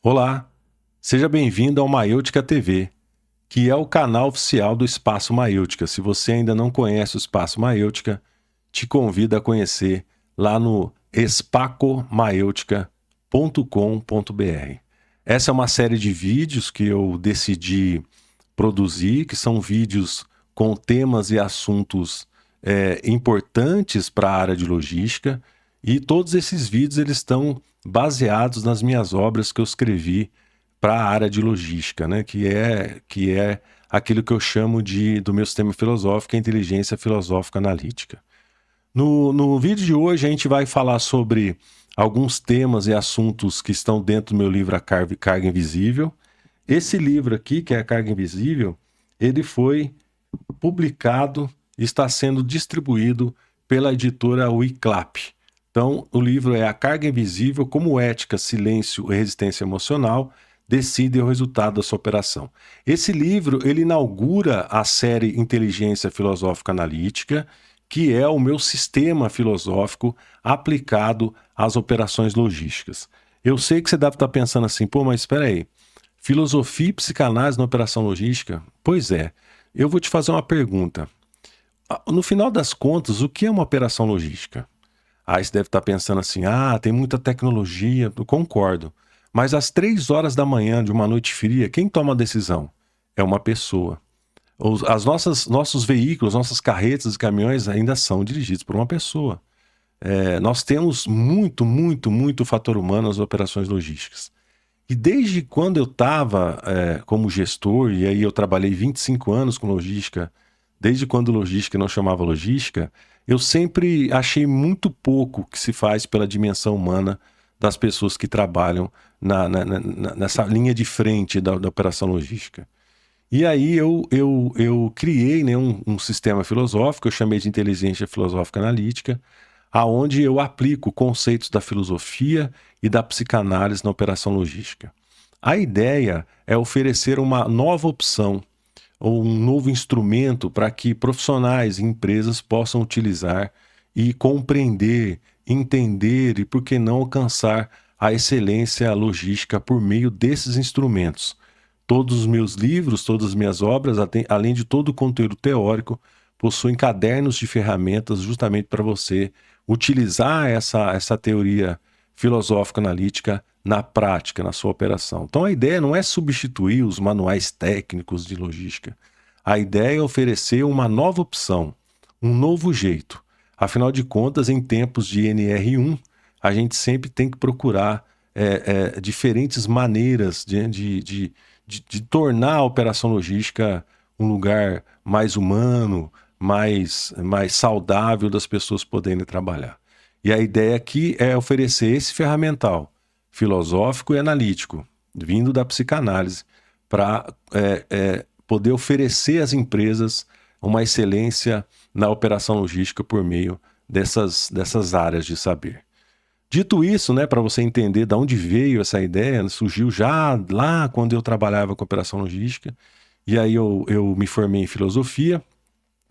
Olá, seja bem-vindo ao Maiêutica TV, que é o canal oficial do Espaço Maiêutica. Se você ainda não conhece o Espaço Maiêutica, te convido a conhecer lá no espacomaieutica.com.br. Essa é uma série de vídeos que eu decidi produzir, que são vídeos com temas e assuntos importantes para a área de logística, e todos esses vídeos eles estão baseados nas minhas obras que eu escrevi para a área de logística, né? que é aquilo que eu chamo do meu sistema filosófico, a inteligência filosófica analítica. No vídeo de hoje a gente vai falar sobre alguns temas e assuntos que estão dentro do meu livro A Carga Invisível. Esse livro aqui, que é A Carga Invisível, ele foi publicado e está sendo distribuído pela editora Wiclap. Então, o livro é A Carga Invisível, como ética, silêncio e resistência emocional decidem o resultado da sua operação. Esse livro, ele inaugura a série Inteligência Filosófica Analítica, que é o meu sistema filosófico aplicado às operações logísticas. Eu sei que você deve estar pensando assim, pô, mas espera aí, filosofia e psicanálise na operação logística? Pois é, eu vou te fazer uma pergunta. No final das contas, o que é uma operação logística? Aí você deve estar pensando assim, tem muita tecnologia, eu concordo. Mas às 3 horas da manhã de uma noite fria, quem toma a decisão? É uma pessoa. Nossos veículos, nossas carretas e caminhões ainda são dirigidos por uma pessoa. Nós temos muito fator humano nas operações logísticas. E desde quando eu estava como gestor, e aí eu trabalhei 25 anos com logística, desde quando logística não chamava logística, eu sempre achei muito pouco que se faz pela dimensão humana das pessoas que trabalham nessa linha de frente da operação logística. E aí eu criei, né, um sistema filosófico, eu chamei de inteligência filosófica analítica, aonde eu aplico conceitos da filosofia e da psicanálise na operação logística. A ideia é oferecer uma nova opção ou um novo instrumento para que profissionais e empresas possam utilizar e compreender, entender e, por que não, alcançar a excelência logística por meio desses instrumentos. Todos os meus livros, todas as minhas obras, além de todo o conteúdo teórico, possuem cadernos de ferramentas justamente para você utilizar essa teoria filosófica analítica na prática, na sua operação. Então a ideia não é substituir os manuais técnicos de logística. A ideia é oferecer uma nova opção, um novo jeito. Afinal de contas, em tempos de NR1, a gente sempre tem que procurar diferentes maneiras de tornar a operação logística um lugar mais humano, mais saudável das pessoas poderem trabalhar. E a ideia aqui é oferecer esse ferramental filosófico e analítico, vindo da psicanálise, para poder oferecer às empresas uma excelência na operação logística por meio dessas áreas de saber. Dito isso, né, para você entender de onde veio essa ideia, surgiu já lá quando eu trabalhava com operação logística, e aí eu me formei em filosofia,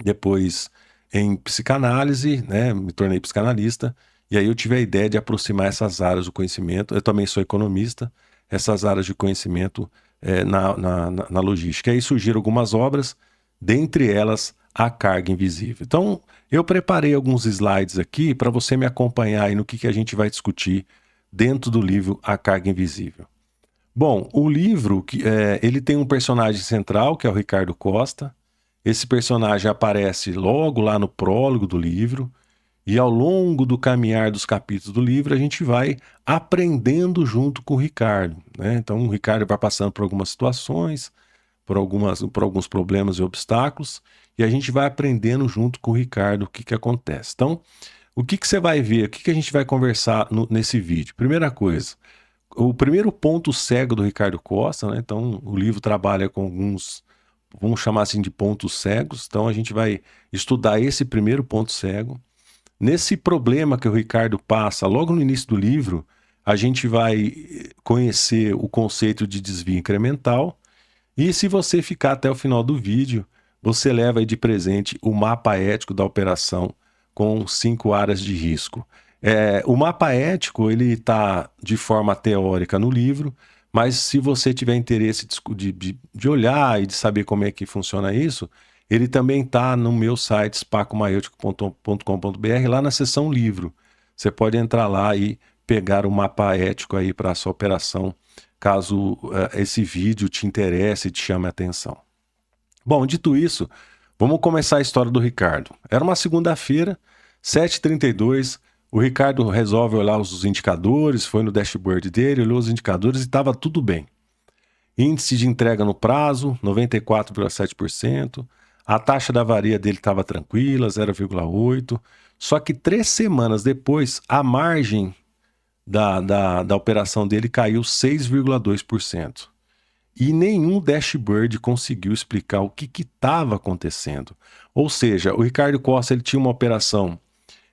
depois em psicanálise, né, me tornei psicanalista, e aí eu tive a ideia de aproximar essas áreas do conhecimento, eu também sou economista, essas áreas de conhecimento na logística. E aí surgiram algumas obras, dentre elas A Carga Invisível. Então, eu preparei alguns slides aqui para você me acompanhar aí no que a gente vai discutir dentro do livro A Carga Invisível. Bom, o livro ele tem um personagem central, que é o Ricardo Costa. Esse personagem aparece logo lá no prólogo do livro, e ao longo do caminhar dos capítulos do livro, a gente vai aprendendo junto com o Ricardo, né? Então, o Ricardo vai passando por algumas situações, por alguns problemas e obstáculos, e a gente vai aprendendo junto com o Ricardo o que acontece. Então, o que você vai ver, o que a gente vai conversar nesse vídeo? Primeira coisa, o primeiro ponto cego do Ricardo Costa, né? Então, o livro trabalha com alguns, vamos chamar assim de pontos cegos, então a gente vai estudar esse primeiro ponto cego. Nesse problema que o Ricardo passa logo no início do livro, a gente vai conhecer o conceito de desvio incremental, e se você ficar até o final do vídeo, você leva aí de presente o mapa ético da operação com 5 áreas de risco. O mapa ético ele está de forma teórica no livro, Mas se você tiver interesse de olhar e de saber como é que funciona isso, ele também está no meu site, spacomaêutico.com.br, lá na seção livro. Você pode entrar lá e pegar o mapa ético aí para a sua operação, caso esse vídeo te interesse e te chame a atenção. Bom, dito isso, vamos começar a história do Ricardo. Era uma segunda-feira, 7h32, o Ricardo resolve olhar os indicadores, foi no dashboard dele, olhou os indicadores e estava tudo bem. Índice de entrega no prazo, 94,7%. A taxa da avaria dele estava tranquila, 0,8%. Só que 3 semanas depois, a margem da operação dele caiu 6,2%. E nenhum dashboard conseguiu explicar o que estava acontecendo. Ou seja, o Ricardo Costa ele tinha uma operação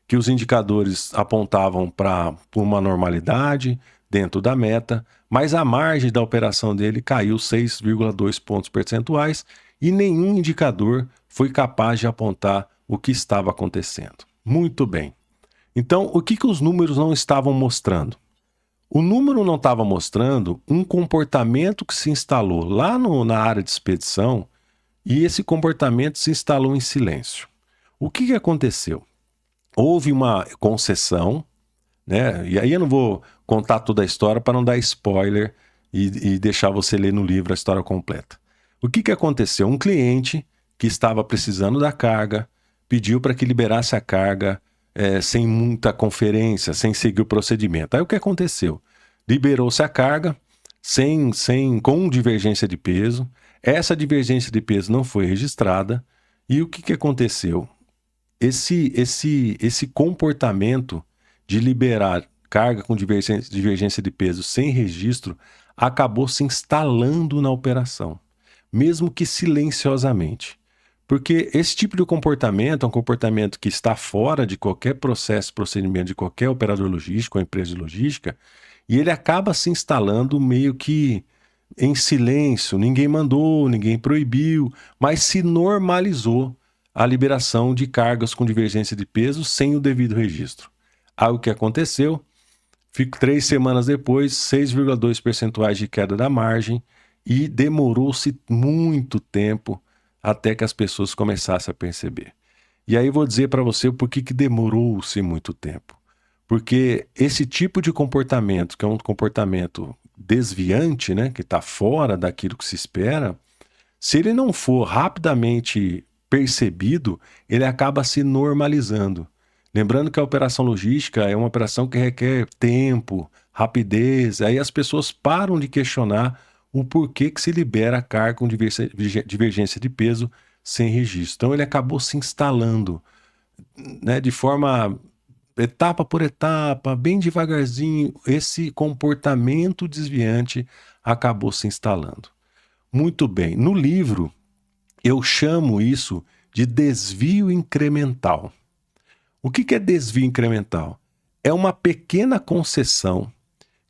que os indicadores apontavam para uma normalidade dentro da meta, mas a margem da operação dele caiu 6,2 pontos percentuais e nenhum indicador foi capaz de apontar o que estava acontecendo. Muito bem. Então, o que os números não estavam mostrando? O número não estava mostrando um comportamento que se instalou lá na área de expedição e esse comportamento se instalou em silêncio. O que aconteceu? Houve uma concessão, né? E aí eu não vou contar toda a história para não dar spoiler e deixar você ler no livro a história completa. O que aconteceu? Um cliente que estava precisando da carga pediu para que liberasse a carga sem muita conferência, sem seguir o procedimento. Aí o que aconteceu? Liberou-se a carga com divergência de peso. Essa divergência de peso não foi registrada. E o que aconteceu? Esse comportamento de liberar carga com divergência de peso sem registro acabou se instalando na operação, mesmo que silenciosamente. Porque esse tipo de comportamento é um comportamento que está fora de qualquer processo, procedimento de qualquer operador logístico ou empresa de logística, e ele acaba se instalando meio que em silêncio, ninguém mandou, ninguém proibiu, mas se normalizou a liberação de cargas com divergência de peso sem o devido registro. Aí o que aconteceu? 3 semanas depois, 6,2 percentuais de queda da margem e demorou-se muito tempo até que as pessoas começassem a perceber. E aí vou dizer para você o porquê que demorou-se muito tempo. Porque esse tipo de comportamento, que é um comportamento desviante, né, que está fora daquilo que se espera, se ele não for rapidamente percebido, ele acaba se normalizando. Lembrando que a operação logística é uma operação que requer tempo, rapidez, aí as pessoas param de questionar o porquê que se libera a carga com divergência de peso sem registro. Então ele acabou se instalando, né, de forma etapa por etapa, bem devagarzinho, esse comportamento desviante acabou se instalando. Muito bem, no livro eu chamo isso de desvio incremental. O que é desvio incremental? É uma pequena concessão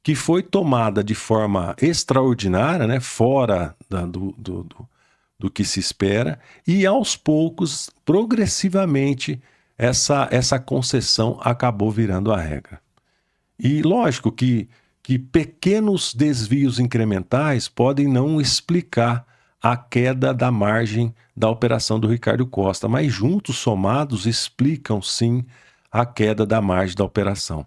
que foi tomada de forma extraordinária, né, fora do que se espera, e aos poucos, progressivamente, essa concessão acabou virando a regra. E lógico que pequenos desvios incrementais podem não explicar a queda da margem da operação do Ricardo Costa, mas juntos, somados, explicam sim a queda da margem da operação.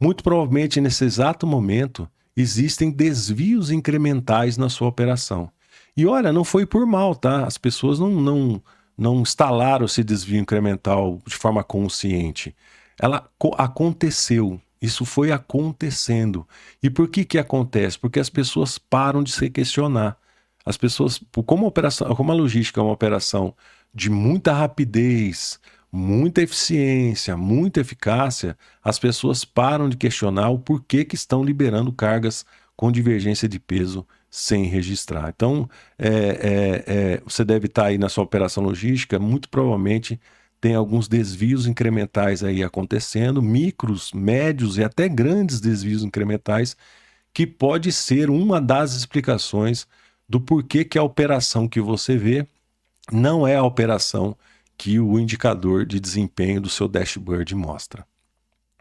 Muito provavelmente, nesse exato momento, existem desvios incrementais na sua operação. E olha, não foi por mal, tá? As pessoas não instalaram esse desvio incremental de forma consciente. Ela aconteceu. Isso foi acontecendo. E por que acontece? Porque as pessoas param de se questionar. As pessoas, como a logística é uma operação de muita rapidez, muita eficiência, muita eficácia, as pessoas param de questionar o porquê que estão liberando cargas com divergência de peso sem registrar. Então, você deve estar aí na sua operação logística, muito provavelmente tem alguns desvios incrementais aí acontecendo, micros, médios e até grandes desvios incrementais, que pode ser uma das explicações do porquê que a operação que você vê não é a operação que o indicador de desempenho do seu dashboard mostra.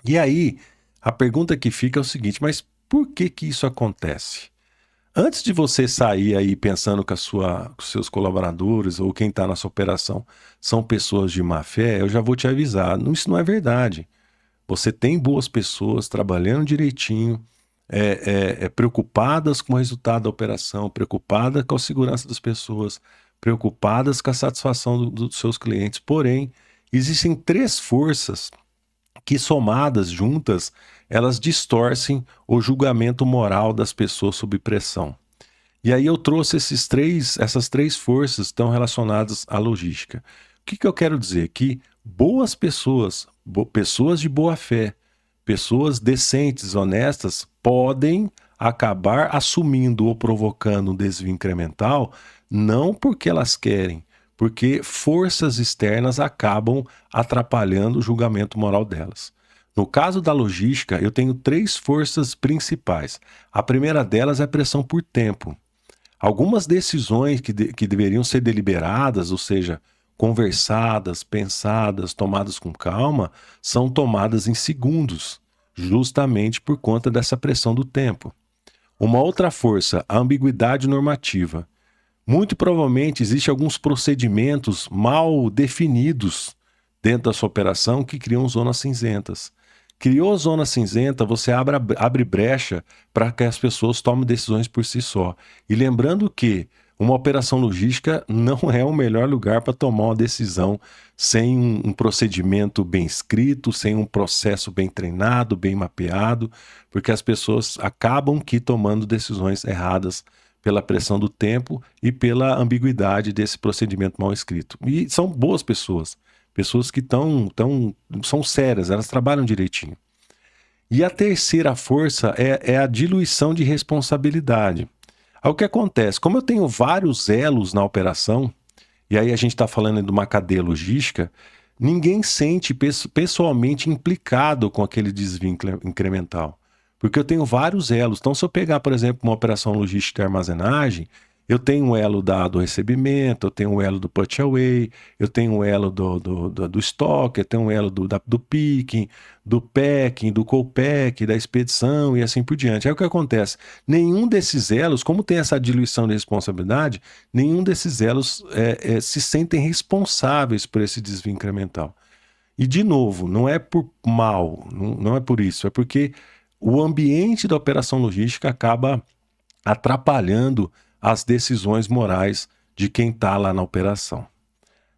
E aí, a pergunta que fica é o seguinte, mas por que isso acontece? Antes de você sair aí pensando que com os seus colaboradores ou quem está na sua operação são pessoas de má fé, eu já vou te avisar, isso não é verdade. Você tem boas pessoas trabalhando direitinho, preocupadas com o resultado da operação, preocupadas com a segurança das pessoas, preocupadas com a satisfação dos seus clientes. Porém, existem 3 forças que, somadas juntas, elas distorcem o julgamento moral das pessoas sob pressão. E aí eu trouxe essas 3 forças estão relacionadas à logística. O que eu quero dizer? Que boas pessoas, pessoas de boa fé, pessoas decentes, honestas, podem acabar assumindo ou provocando um desvio incremental, não porque elas querem, porque forças externas acabam atrapalhando o julgamento moral delas. No caso da logística, eu tenho 3 forças principais. A primeira delas é a pressão por tempo. Algumas decisões que deveriam ser deliberadas, ou seja, conversadas, pensadas, tomadas com calma, são tomadas em segundos, justamente por conta dessa pressão do tempo. Uma outra força, a ambiguidade normativa. Muito provavelmente existem alguns procedimentos mal definidos dentro da sua operação que criam zonas cinzentas. Criou zona cinzenta, você abre brecha para que as pessoas tomem decisões por si só. E lembrando que uma operação logística não é o melhor lugar para tomar uma decisão sem um procedimento bem escrito, sem um processo bem treinado, bem mapeado, porque as pessoas acabam tomando decisões erradas pela pressão do tempo e pela ambiguidade desse procedimento mal escrito. E são boas pessoas. Pessoas que são sérias, elas trabalham direitinho. E a terceira força é a diluição de responsabilidade. Aí o que acontece? Como eu tenho vários elos na operação, e aí a gente está falando de uma cadeia logística, ninguém sente pessoalmente implicado com aquele desvio incremental. Porque eu tenho vários elos. Então, se eu pegar, por exemplo, uma operação logística e armazenagem, eu tenho um elo do recebimento, eu tenho um elo do put away, eu tenho um elo do estoque, eu tenho um elo do picking, do packing, do co-pack, da expedição e assim por diante. Aí o que acontece? Nenhum desses elos, como tem essa diluição de responsabilidade, nenhum desses elos se sentem responsáveis por esse desvio incremental. E, de novo, não é por mal, não é por isso, é porque o ambiente da operação logística acaba atrapalhando as decisões morais de quem está lá na operação.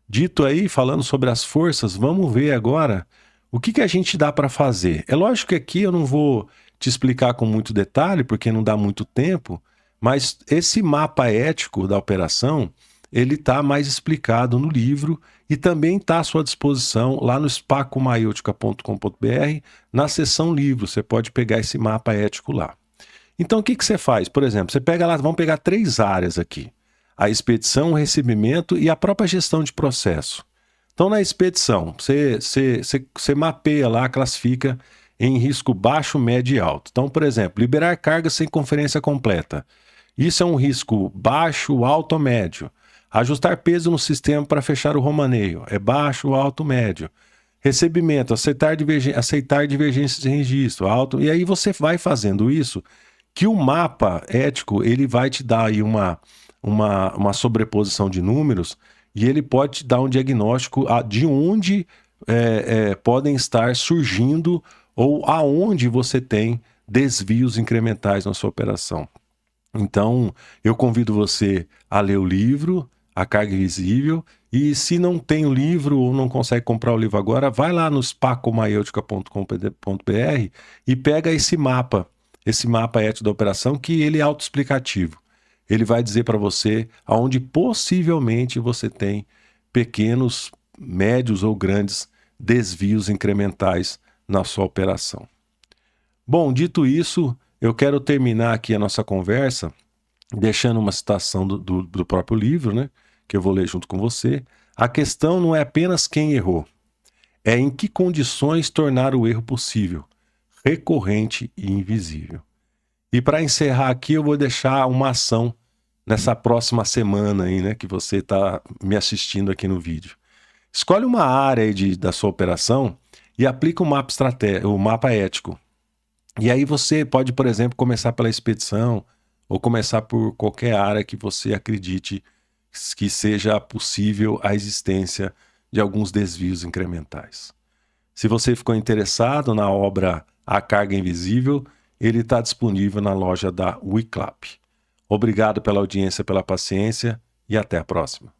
Dito aí, falando sobre as forças, vamos ver agora o que a gente dá para fazer. É lógico que aqui eu não vou te explicar com muito detalhe, porque não dá muito tempo, mas esse mapa ético da operação, ele está mais explicado no livro e também está à sua disposição lá no spacomaiotica.com.br, na seção livro. Você pode pegar esse mapa ético lá. Então, o que você faz? Por exemplo, você pega lá, vamos pegar 3 áreas aqui. A expedição, o recebimento e a própria gestão de processo. Então, na expedição, você mapeia lá, classifica em risco baixo, médio e alto. Então, por exemplo, liberar carga sem conferência completa. Isso é um risco baixo, alto ou médio. Ajustar peso no sistema para fechar o romaneio. É baixo, alto, médio. Recebimento, aceitar divergências de registro, alto. E aí você vai fazendo isso, que o mapa ético ele vai te dar aí uma sobreposição de números e ele pode te dar um diagnóstico de onde podem estar surgindo ou aonde você tem desvios incrementais na sua operação. Então, eu convido você a ler o livro, A Carga Invisível, e se não tem o livro ou não consegue comprar o livro agora, vai lá no spacomaiotica.com.br e pega esse mapa ético da operação, que ele é autoexplicativo. Ele vai dizer para você aonde possivelmente você tem pequenos, médios ou grandes desvios incrementais na sua operação. Bom, dito isso, eu quero terminar aqui a nossa conversa deixando uma citação do próprio livro, né, que eu vou ler junto com você. A questão não é apenas quem errou, é em que condições tornar o erro possível, recorrente e invisível. E para encerrar aqui, eu vou deixar uma ação nessa próxima semana aí, né, que você está me assistindo aqui no vídeo. Escolhe uma área aí da sua operação e aplica o mapa ético. E aí você pode, por exemplo, começar pela expedição, ou começar por qualquer área que você acredite que seja possível a existência de alguns desvios incrementais. Se você ficou interessado na obra A Carga Invisível, ele está disponível na loja da Wiclap. Obrigado pela audiência, pela paciência e até a próxima.